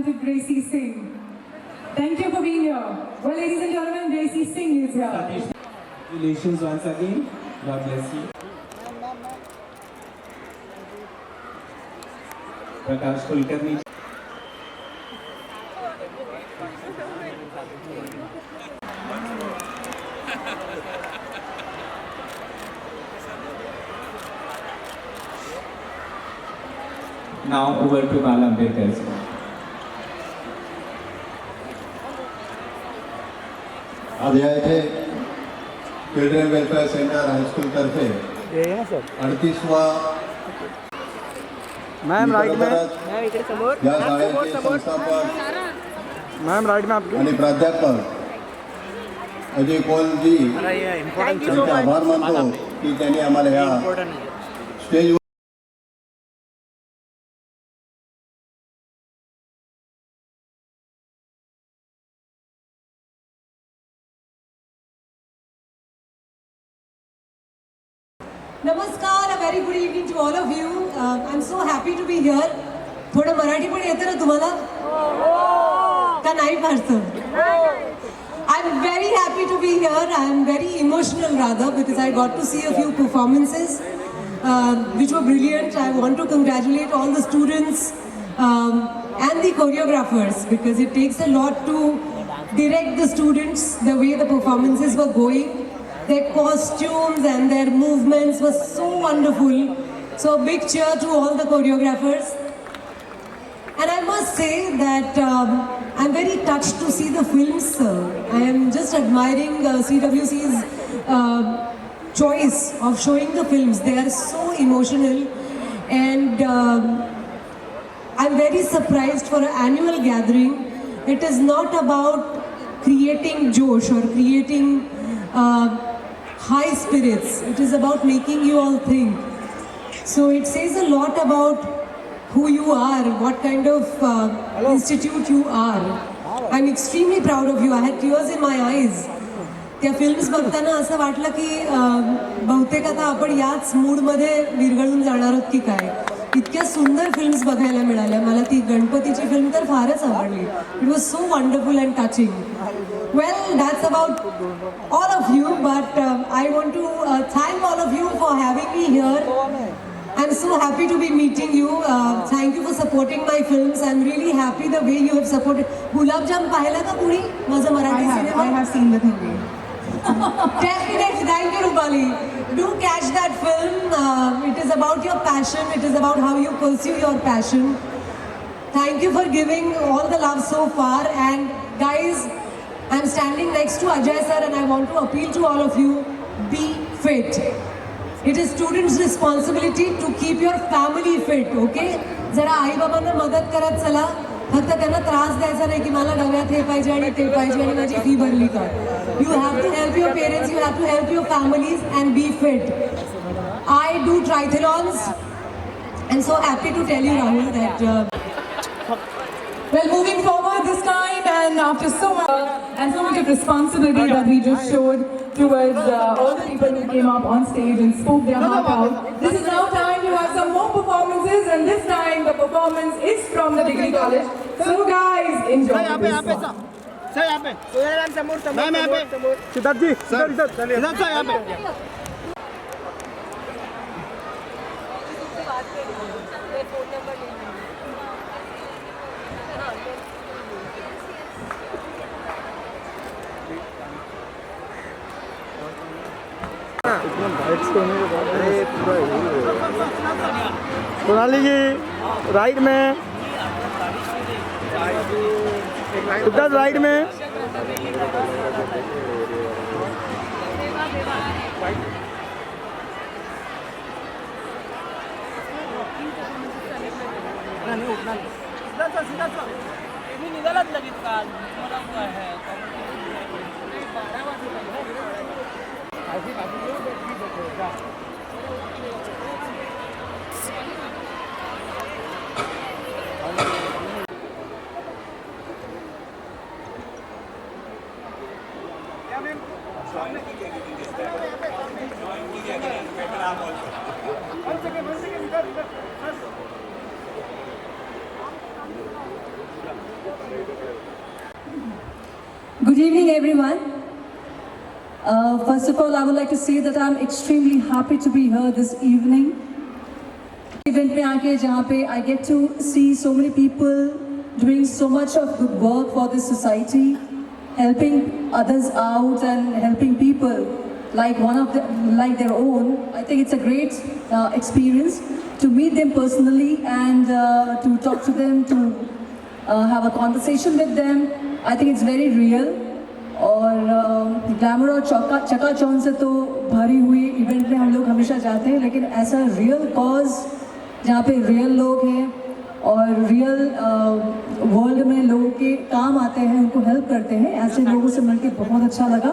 talented Gracie Singh. Thank you for being here. Well, ladies and gentlemen, Gracie Singh is here. Congratulations once again. God bless you. Prakash Kulkarni. Now over to Bala Ambedkar. आज या इथे children welfare centre high school तर्फे 38वा ma'am right में या शाळेचे संस्थापक ma'am right में आपके आणि प्राध्यापक अजय कोलजी यांचे आभार मानतो की त्यांनी आम्हाला या स्टेज नमस्कार, a very good evening to all of you. I'm so happy to be here. थोडं मराठी पण येतं ना तुम्हाला? का नाही फारसं? I'm very happy to be here. I'm very emotional rather because I got to see a few performances which were brilliant. I want to congratulate all the students and the choreographers because it takes a lot to direct the students the way the performances were going. Their costumes and their movements were so wonderful. So a big cheer to all the choreographers. And I must say that I'm very touched to see the films. I am just admiring CWC's choice of showing the films. They are so emotional. And I'm very surprised for an annual gathering. It is not about creating josh or creating high spirits. It is about making you all think. So it says a lot about who you are, what kind of institute you are. I'm extremely proud of you. I had tears in my eyes. त्या films बघताना असं वाटलं की बहुतेक आता आपण याच मूडमध्ये विरघळून जाणार आहोत की काय. इतक्या सुंदर फिल्म्स बघायला मिळाल्या. मला ती गणपतीची फिल्म तर फारच आवडली. It was so wonderful and touching. Well, that's about all of you, but I want to thank all of you for having me here. I'm so happy to be meeting you. Thank you for supporting my films. I'm really happy the way you have supported. Gulab Jam पाहिला का कुणी माझा Marathi cinema? I have seen the movie. Definitely, thank you, Rupali. Do catch that film. It is about your passion. It is about how you pursue your passion. Thank you for giving all the love so far. And guys, I'm standing next to Ajay sir and I want to appeal to all of you, be fit. It is students' responsibility to keep your family fit, okay? जरा आई बाबांना मदत करत चला. फक्त त्यांना त्रास द्यायचा नाही की मला डब्यात हे पाहिजे आणि ते पाहिजे आणि माझी फी भरली का. You have to help your parents, you have to help your families and be fit. I do triathlons and so happy to tell you, Rahul, that Well, moving forward this time and after so much of responsibility that we just showed towards all the people who came up on stage and spoke their heart out, this is now time to have some more performances, and this time the performance is from the Degree College. So guys, enjoy this song. Sir यहाँ पे ma'am यहाँ पे सिद्धार्थ जी इधर sir यहाँ पे सोनाली जी right में Siddharth right में निघालाच लगेच काल मला आहे One second. Good evening, everyone. First of all, I would like to say that I'm extremely happy to be here this evening. Event में आके जहाँ पे I get to see so many people doing so much of good work for this society, helping others out and helping people like like their own. I think it's a great experience to meet them personally and to talk to them, to have a conversation with them. I think it's very real. और glamour और चकाचौंध से तो भरी हुई event में हम लोग हमेशा जाते हैं, लेकिन ऐसा रियल कॉज जहाँ पे रियल लोग हैं और रियल वर्ल्ड में लोगों के काम आते हैं, उनको हेल्प करते हैं, ऐसे लोगों से मिलकर बहुत अच्छा लगा.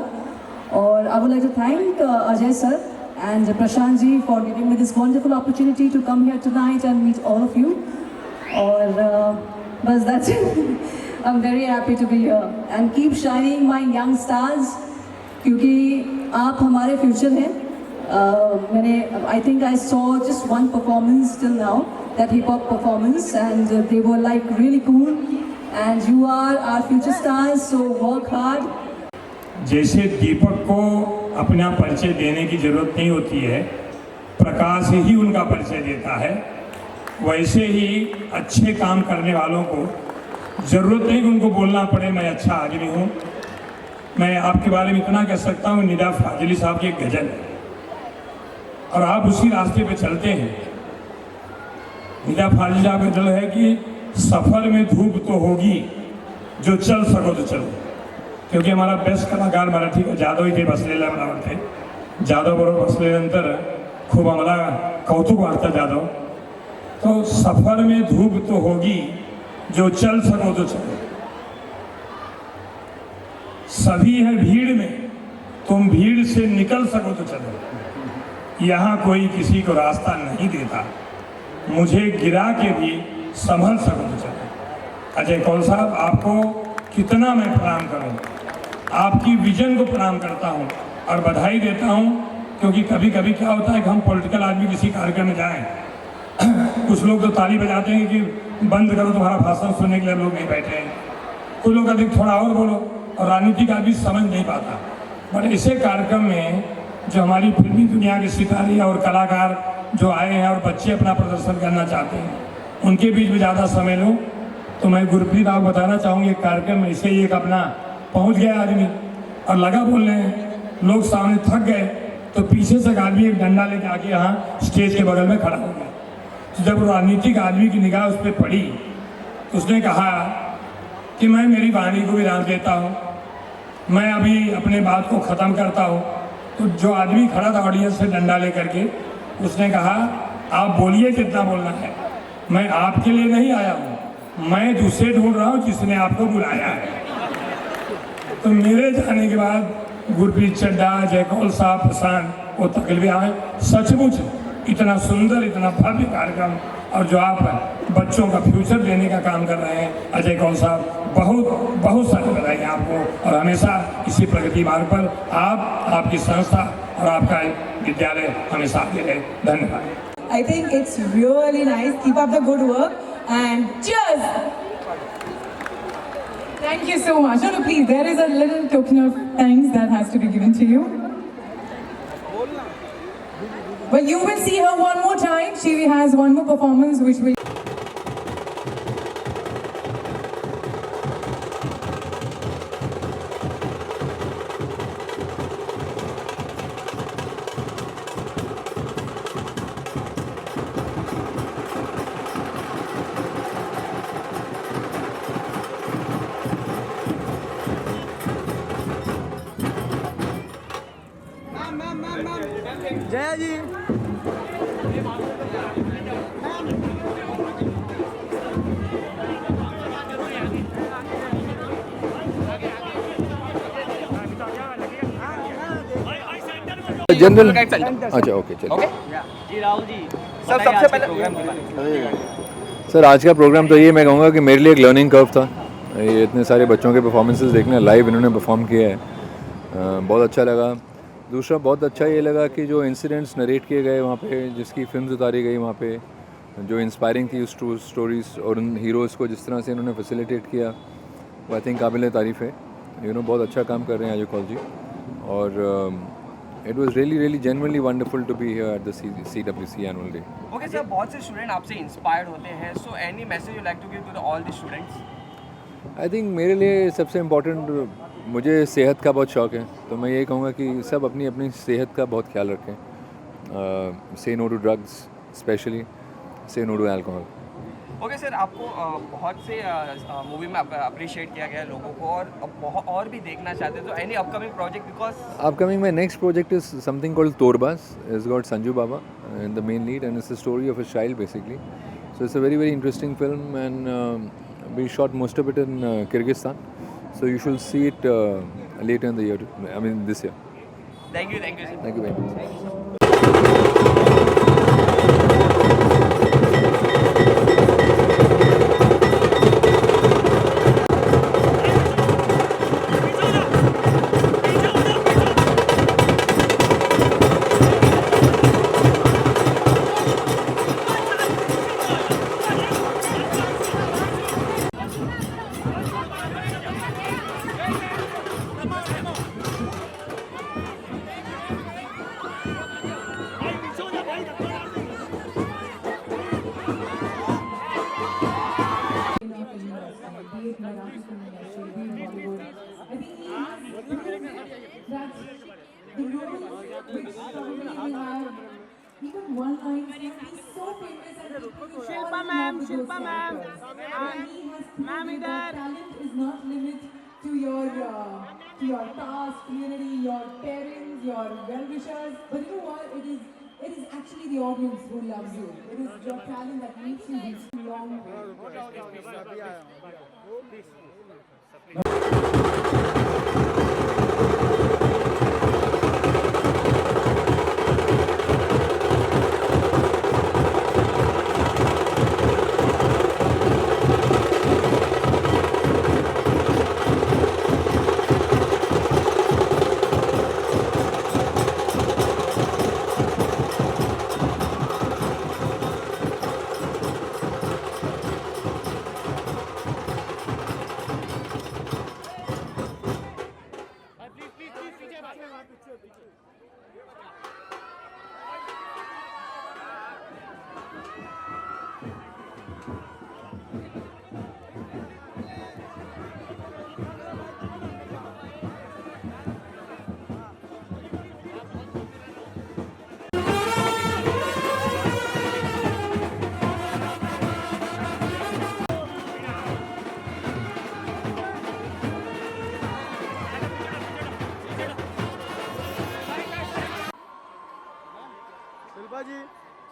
और I would like to thank Ajay sir and Prashant ji for giving me this wonderful opportunity to come here tonight and meet all of you. और बस that's it. I'm very happy to be here and keep shining my young stars क्योंकि आप हमारे future हैं. I think I saw just one performance till now, that hip hop performance, and they were like really cool. And you are our future stars, so work hard. जैसे दीपक को अपना परिचय देने की ज़रूरत नहीं होती है, प्रकाश ही उनका परिचय देता है, वैसे ही अच्छे काम करने वालों को ज़रूरत नहीं कि उनको बोलना पड़े मैं अच्छा आदमी हूँ. मैं आपके बारे में इतना कह सकता हूँ, निदा फाजिली साहब की एक गज़ल है और आप उसी रास्ते पे चलते हैं. निदा फाजिली साहब का गज़ल है कि सफ़र में धूप तो होगी, जो चल सको तो चलो. क्योंकि हमारा बेस्ट कलाकार मराठी जाधव इथे बसलेला मला वाटते. जाधव बरोबर बसल्यानंतर खूप आम्हाला कौतुक वाटतं जाधव. तो सफ़र में धूप तो होगी, जो चल सको तो चलो. सभी है भीड़ में, तुम भीड़ से निकल सको तो चलो. यहाँ कोई किसी को रास्ता नहीं देता, मुझे गिरा के भी संभल सको तो चलो. अजय कौल साहब, आपको कितना मैं प्रणाम करूँ, आपकी विजन को प्रणाम करता हूँ और बधाई देता हूँ. क्योंकि कभी कभी क्या होता है कि हम पॉलिटिकल आदमी किसी कार्यक्रम में जाएं, कुछ लोग तो ताली बजाते हैं कि बंद करो, तुम्हारा भाषण सुनने के लिए लोग नहीं बैठे हैं. कुछ लोग अधिक थोड़ा और बोलो, और राजनीतिक आदमी समझ नहीं पाता. बट ऐसे कार्यक्रम में जो हमारी फिल्मी दुनिया के सितारे और कलाकार जो आए हैं और बच्चे अपना प्रदर्शन करना चाहते हैं, उनके बीच में ज़्यादा समय लो. तो मैं गुरप्रीत आपको बताना चाहूँगी, एक कार्यक्रम में ऐसे ही एक अपना पहुँच गया आदमी और लगा बोलने, लोग सामने थक गए, तो पीछे से एक आदमी एक डंडा लेके आके यहाँ स्टेज के बगल में खड़ा हो गया. तो जब राजनीतिक आदमी की निगाह उस पर पड़ी तो उसने कहा कि मैं मेरी वाणी को विराम देता हूँ, मैं अभी अपने बात को ख़त्म करता हूँ. तो जो आदमी खड़ा था ऑडियंस से डंडा ले करके, उसने कहा आप बोलिए जितना बोलना है, मैं आपके लिए नहीं आया हूँ, मैं दूसरे ढूंढ रहा हूँ जिसने आपको बुलाया है. तो मेरे जाने के बाद गुरप्रीत चड्ढा, अजय कौल साहब, प्रशांत वो तकलीफ आए. सचमुच इतना सुंदर, इतना भव्य कार्यक्रम, और जो आप बच्चों का फ्यूचर देने का काम कर रहे हैं अजय कौल साहब, बहुत बहुत सारी बधाई आपको. और हमेशा इसी प्रगति मार्ग पर आप, आपकी संस्था और आपका विद्यालय हमेशा आगे रहे. धन्यवाद. I think it's really nice. Keep up the good work and cheers! Thank you so much. No, please, there is a little token of thanks that has to be given to you. Well, you will see her one more time. She has one more performance which will... जय जी. General अच्छा okay चलिए. जी Rahul ji, sir बताइए सबसे आज के पहले programme के बारे में. सर आज का प्रोग्राम तो ये मैं कहूँगा कि मेरे लिए एक लर्निंग कर्व था. ये इतने सारे बच्चों के परफॉर्मेंसेस देखने, लाइव इन्होंने परफॉर्म किया है, बहुत अच्छा लगा. दूसरा बहुत अच्छा ये लगा कि जो इंसिडेंट्स नरेट किए गए वहाँ पे, जिसकी फिल्म्स उतारी गई वहाँ पे, जो इंस्पायरिंग थी उस स्टोरीज़ और उन हीरोज़ को जिस तरह से इन्होंने फैसिलिटेट किया, वो आई थिंक काबिल तारीफ़ है। बहुत अच्छा काम कर रहे हैं अजय कौल जी, और it was really genuinely wonderful to be here at the CWC annual day. Okay sir, बहुत से स्टूडेंट आपसे इंस्पायर्ड होते हैं, so any message you like to give to all the students? I think मेरे लिए सबसे इम्पोर्टेंट, मुझे सेहत का बहुत शौक़ है, तो मैं यही कहूँगा कि सब अपनी अपनी सेहत का बहुत ख्याल रखें। Say no to drugs, specially say no to alcohol. Okay sir, आपको बहुत से मूवी में अप्रिशिएट किया गया लोगों को, और भी देखना चाहते हैं, तो any upcoming project? Because upcoming my next project is something called Torbaaz. It's got Sanju Baba in the main lead, and it's the story of a child basically. So it's a very interesting film, and we shot most of it in Kyrgyzstan. So you should see it later in the year. I mean this year. Thank you sir. Thank you very much. Shilpa ma'am, ma'am idhar. Talent is not limited to your caste, community, your parents, your well-wishers. But you know what? It is actually the audience who loves you. It is your talent that makes you reach a long way.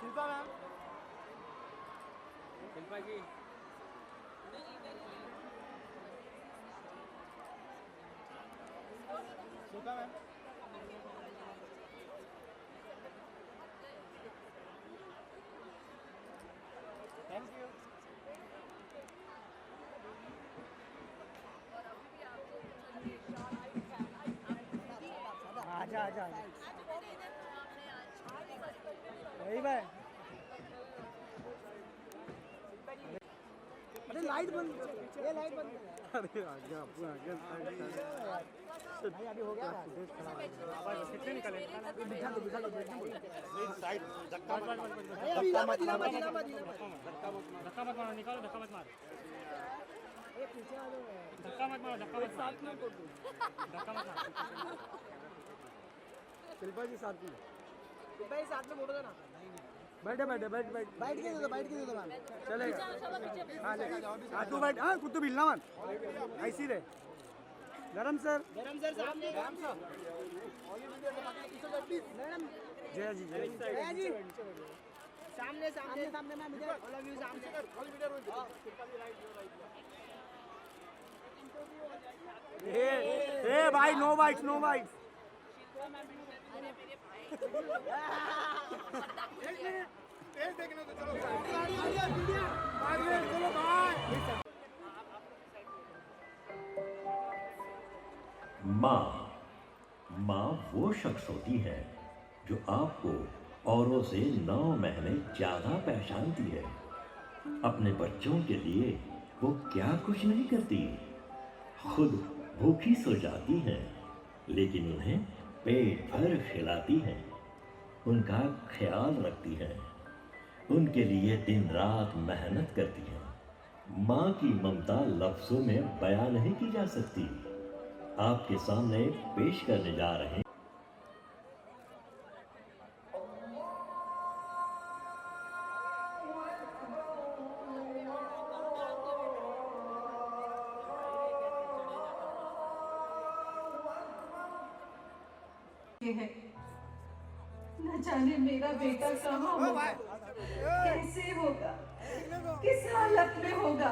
Shilpa ma'am, Shilpa ji, Shilpa ma'am, thank you. आजा आजा वही भाई, अरे light बंद, ये light बंद, अरे आगे भाई अभी हो गया, कितने निकले, बिठा लो साइड, धक्का मत मारो, निकालो, धक्का मत मारो, पीछे आ जाओ, धक्का मत मारो, धक्का मत मारो। शिल्पा जी साथ में, भाई साथ में फोटो देना, बैठ के दे दो मैम, चलेगा। हाँ तू बैठ, हाँ कुछ तो मिलना मत, ऐसी रहे। गरम सर सामने, मैडम जया जी सामने मैम, इधर ऑल ऑफ यू सामने। ए भाई नो बाइट्स। माँ वो शख्स होती है जो आपको औरों से 9 महीने ज्यादा पहचानती है। अपने बच्चों के लिए वो क्या कुछ नहीं करती, खुद भूखी सो जाती हैं, लेकिन उन्हें पेट भर खिलाती हैं, उनका ख्याल रखती हैं, उनके लिए दिन रात मेहनत करती हैं। माँ की ममता लफ्ज़ों में बयां नहीं की जा सकती। आपके सामने पेश करने जा रहे हैं है। न जाने मेरा बेटा कहाँ होगा, कैसे होगा, किस हालत में होगा।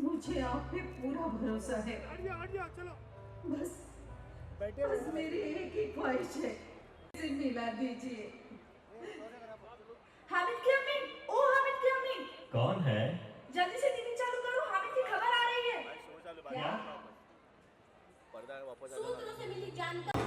मुझे आप पे पूरा भरोसा है। बस मेरी एक ही ख्वाहिश है, इसे मिला दीजिए। हामिद की अम्मी, ओ हामिद की अम्मी, कौन है? जल्दी से टीवी चालू करो, हामिद की खबर आ रही है। क्या? सूत्रों से मिली जानकारी।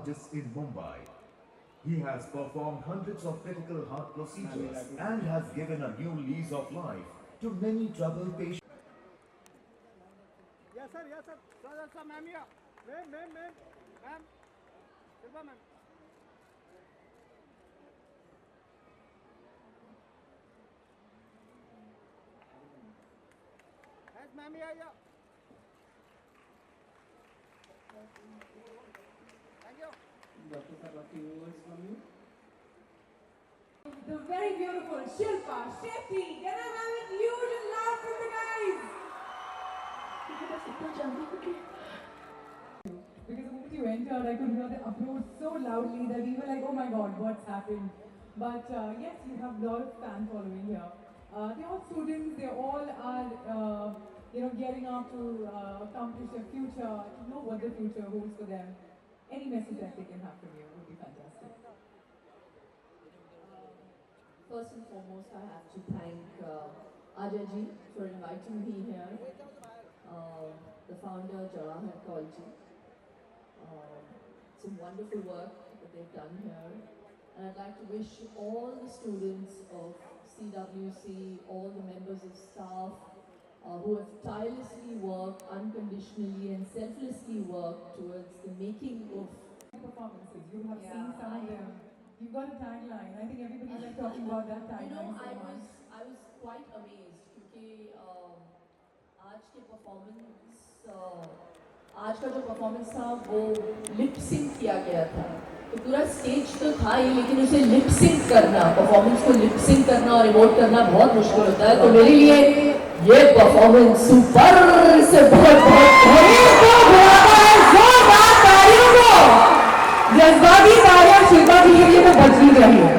Just in Mumbai. He has performed hundreds of critical heart procedures and has given a new lease of life to many troubled patients. Yes sir, yes sir. Sir, ma'am here. Ma'am. Silva ma'am. Yes ma'am here. Dr. sir, a few words from you. The very beautiful Shilpa Shetty. Can I have a huge laugh from the guys? Because the moment you entered, I could hear the applause so loudly that we were like, oh my god, what's happened? But yes, you have a lot of fan following here. They're all students, they all are, gearing up to accomplish their future, to know what the future holds for them. Any message that they can have from you would be fantastic. First and foremost, I have to thank Ajay ji for inviting me here. The founder, Jawahar College. Some wonderful work that they've done here. And I'd like to wish all the students of CWC, all the members of staff who have tirelessly worked, unconditionally and selflessly worked towards the making of performances. You have seen some of them. You've got a tagline. I think everybody's like talking about that tagline so much. I was quite amazed क्योंकि आज का जो performance था वो lip sync किया गया था। तो पूरा स्टेज तो था ही, लेकिन उसे लिप सिंक करना, परफॉर्मेंस को लिप सिंक करना और इमोट करना बहुत मुश्किल होता है। तो मेरे लिए ये परफॉर्मेंस सुपर से बहुत जज्बाती तालियां शिल्पा जी के लिए तो बजनी चाहिए।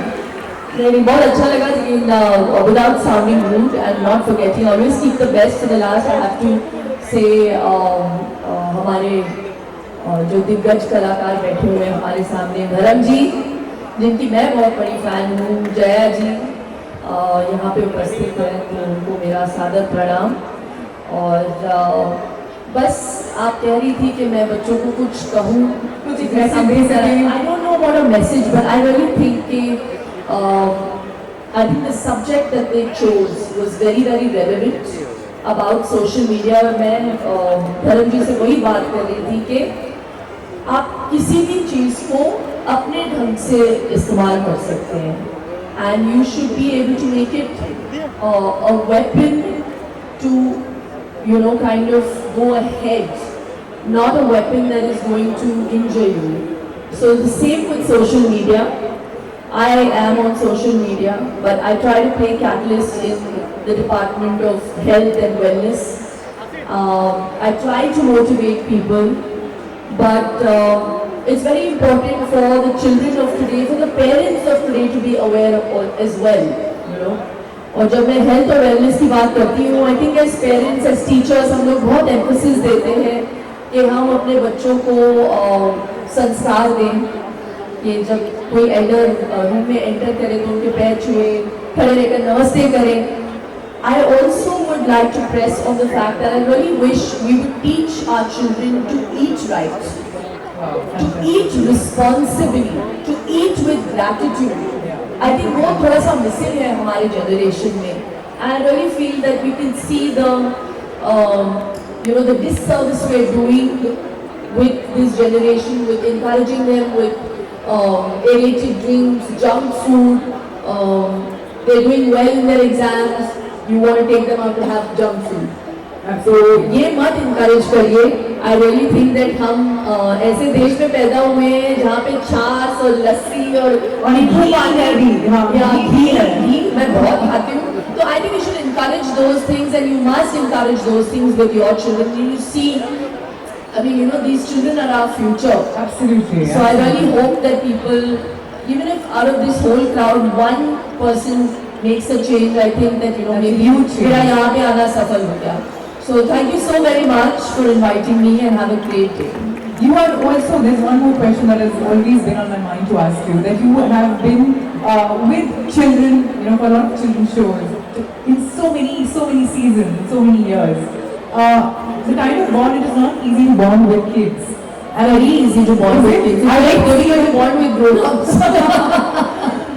नहीं, बहुत अच्छा लगा। Without sounding rude and not forgetting, always keep the best to the last. I have to say हमारे जो दिग्गज कलाकार बैठे हुए हैं हमारे सामने, धर्म जी जिनकी मैं बहुत बड़ी फ़ैन हूँ, जया जी यहाँ पे उपस्थित हैं, तो उनको मेरा सादर प्रणाम। और बस आप कह रही थी कि मैं बच्चों को कुछ कहूँ, कुछ I don't know what a message, but I really think कि I think the subject that they chose was very relevant about social media। और मैं धर्म जी से वही बात कर रही थी कि आप किसी भी चीज़ को अपने ढंग से इस्तेमाल कर सकते हैं, and you should be able to make it a weapon to, you know, kind of go ahead, not a weapon that is going to injure you. So the same with social media. I am on social media, but I try to play catalyst in the Department of Health and Wellness. I try to motivate people, but it's very important for the children of today, for the parents of today to be aware of as well, you know. और जब मैं health और wellness की बात करती हूँ, I think as parents, as teachers, हम लोग बहुत एम्फेसिस देते हैं कि हम अपने बच्चों को संस्कार दें, कि जब कोई एल्डर रूम में एंटर करे तो उनके पैर छुए, खड़े रहकर नमस्ते करें। I also would like to press on the fact that I really wish we would teach our children to eat right, to eat responsibly, to eat with gratitude. I think वो थोड़ा सा मिसिंग है हमारे generation में, and I really feel that we can see the you know, the disservice we're doing with this generation, with encouraging them with aerated drinks, junk food. They're doing well in their exams, you want to take them out to have junk food. तो ये मत encourage करिए। I really think that हम ऐसे देश में पैदा हुए हैं जहाँ पे छाछ और लस्सी और नींबू पानी घी मैं बहुत खाती हूँ। तो I think you should encourage those things, and you must encourage those things with your children. You see, I mean, you know, these children are our future. Absolutely. So I really hope that people, even if out of this whole crowd, one person makes a change, I think that, you know, maybe मेरा यहाँ पे आना सफल हो गया. So thank you so very much for inviting me, and have a great day. You are also, there's one more question that has always been on my mind to ask you, that you have been with children, you know, for a lot of children's shows, in so many seasons, so many years. The kind of bond, it is not easy to bond with kids. And very easy to bond with kids. I like to bond with grown-ups.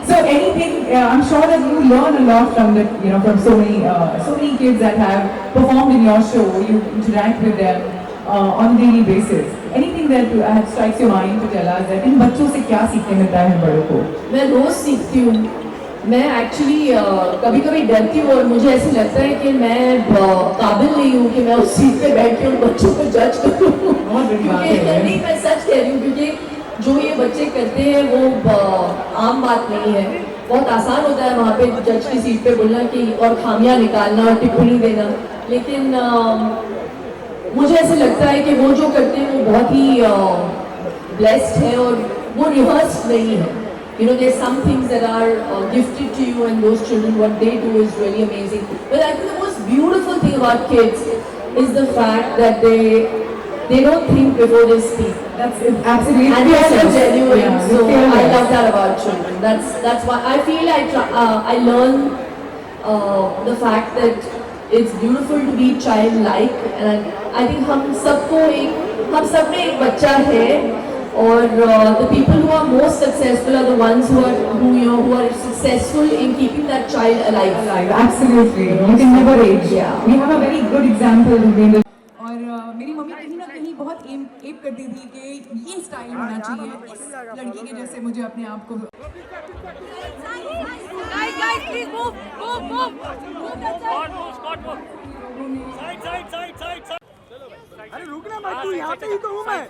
So anything, I'm sure that you learn a lot from the, you know, from so many kids that have performed in your show. You interact with them on a daily basis. Anything that strikes your mind to tell us that इन बच्चों से क्या सीखने मिलता है बड़ों को? मैं रोज सीखती हूँ। मैं एक्चुअली कभी-कभी डरती हूँ और मुझे ऐसे लगता है कि मैं काबिल नहीं हूँ कि मैं उस सीट पे बैठ के उन बच्चों को जज करूँ। नहीं, मैं सच कह रही हूँ, क्योंकि जो ये बच्चे करते हैं वो आम बात नहीं है। बहुत आसान होता है वहाँ पे जज की सीट पे बोलना कि और खामियां निकालना और टिप्पणी देना, लेकिन मुझे ऐसे लगता है कि वो जो करते हैं वो बहुत ही ब्लेस्ड है और वो रिहर्स्ड नहीं है। You know, there's some things that are gifted to you, and those children, what they do is really amazing. But I think the most beautiful thing about kids is the fact that they don't think before they speak. That's absolutely. And they're so genuine. Yeah, so I love that about children. That's why I feel I learn the fact that it's beautiful to be childlike, and I think हम सब में एक बच्चा है, और the people who are most successful are the ones who are successful in keeping that child alive. Absolutely. You can never age. Yeah. We have a very good example in the. और मेरी mummy कहीं ना कहीं बहुत M करती थी कि ये स्टाइल होना चाहिए इस लड़की के जैसे मुझे अपने आप को। Guys, please move. Side. अरे रुकना मत, तू यहाँ पे ही तो हूँ मैं।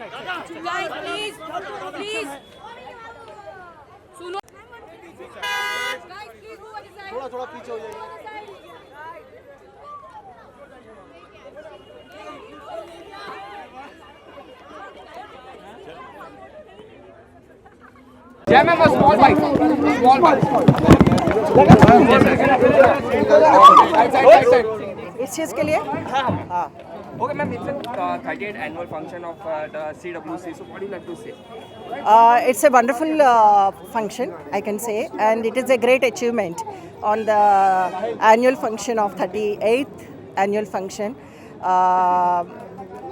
Guys, please. सुनो। Guys, please move aside. थोड़ा पीछे हो जाइए। Yeah, ma'am, a small bite. इस चीज के लिए? हाँ। Okay, ma'am, it's a 38th annual function of the CWC. So, what do you like to say? It's a wonderful function, I can say, and it is a great achievement on the annual function of 38th annual function.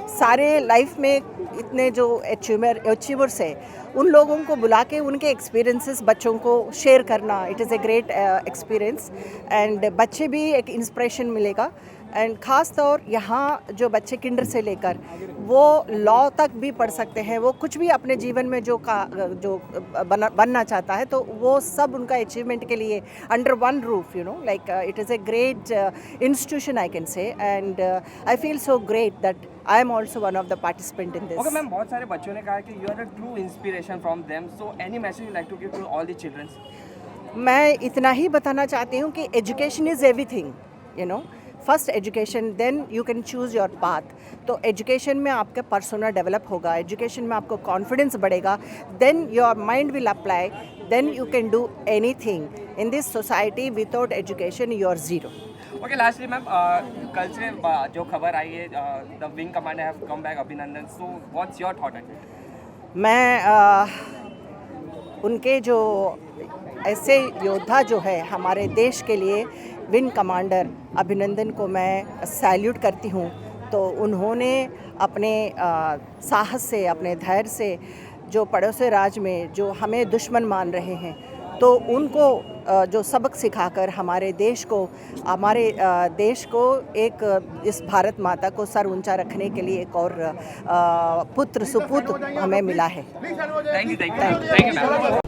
सारे life में इतने जो achievers है उन लोगों को बुला के उनके एक्सपीरियंसेस बच्चों को शेयर करना, it is a great experience and बच्चे भी एक इंस्पिरेशन मिलेगा। एंड ख़ास तौर यहाँ जो बच्चे किंडर से लेकर वो लॉ तक भी पढ़ सकते हैं, वो कुछ भी अपने जीवन में जो बनना चाहता है तो वो सब उनका अचीवमेंट के लिए under one roof, you know, like it is a great institution I can say, and I feel so great that I am also one of the participant in this. Okay, ma'am, बहुत सारे बच्चों ने कहा कि you are a true inspiration from them. So, any message you like to give to all the children? मैं इतना ही बताना चाहती हूँ कि education is everything, you know, first education then you can choose your path. तो education में आपका persona develop होगा, एजुकेशन में आपको कॉन्फिडेंस बढ़ेगा, then your mind will apply, then you can do anything in this society. Without education you are zero. Okay, lastly ma'am, कल से जो खबर आई है, the wing commander have come back, Abhinandan. So what's your thought on it? मैं उनके जो ऐसे योद्धा जो है हमारे देश के लिए, विंग कमांडर अभिनंदन को मैं सैल्यूट करती हूँ। तो उन्होंने अपने साहस से, अपने धैर्य से जो पड़ोसी राज में जो हमें दुश्मन मान रहे हैं, तो उनको जो सबक सिखाकर हमारे देश को एक इस भारत माता को सर ऊंचा रखने के लिए एक और पुत्र सुपुत्र हमें मिला है। Thank you ma'am.